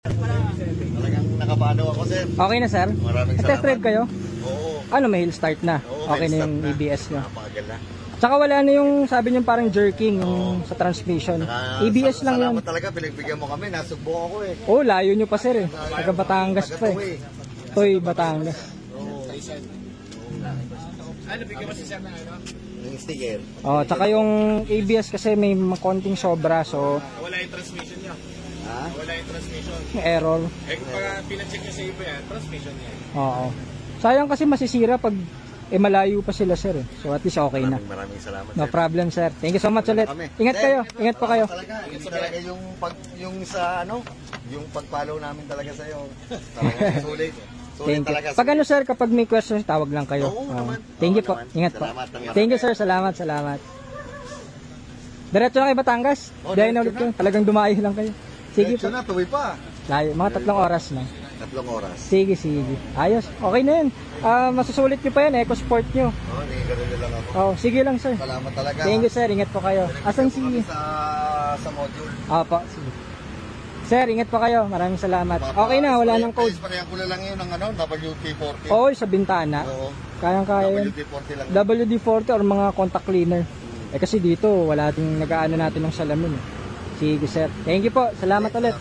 Talagang nakapano ako, sir. Okay na, sir? Maraming salamat. Test drive kayo? Oo. Ano, may hill start na? Oo, Okay na may yung start na. ABS nyo? Napakagal na. Tsaka wala na yung, sabi nyo parang jerking yung sa transmission. ABS lang yun. Salamat talaga, pinagbigyan mo kami. Nasugbo ako eh. Oh, layo nyo pa, sir eh. Taga Batangas pa eh. Toy, Batangas. Oo. Ano, bigyan mo si Sir ng ano? Yung sticker. Oh, tsaka yung ABS kasi may konting sobra, so Wala yung transmission niya. Ha? Wala yung transmission. may error. Eh kung pinacheck niyo sa iba yan, transmission niya. Oo. Sayang kasi masisira pag malayo pa sila, sir eh. So at least okay na. Maraming salamat, No sir. problem, sir. Thank you so much ulit. Ingat Sir, kayo. Ingat po kayo. Talaga, hindi talaga yung sa ano, yung pag-follow namin talaga sa iyo. Talaga sulit. Sulit Thank you. talaga. Pag ano, sir, kapag may questions, tawag lang kayo. Oo naman. Thank you Oo po. naman. Ingat po. Salamat. Thank you, sir. Salamat, salamat. Diretso na kay Batangas. Dahil na ulit kayo. Talagang dumayo lang kayo. Sige po. na, tuloy pa. Layo. Mga 3 oras na. 3 oras. Sige, sige. Ayos. Okay na yun. Masusulit nyo pa yan. EcoSport nyo. Oo, hindi ganun na lang ako. Oh, sige lang, sir. Salamat talaga. Thank you, sir. Ingat po kayo. Asan si... Sa module. Opo, sige. Sir, ingat po kayo. Maraming salamat. Okay na, wala nang code. Parehan ko na lang yun ng ano, WD-40. Oo, sa bintana. Oo. Kayang-kaya yun. WD-40 lang. WD-40 or mga contact cleaner. Eh kasi dito, wala ding nag-aano natin ng salamin. Eh. Sige, sir. Thank you po. Salamat ulit.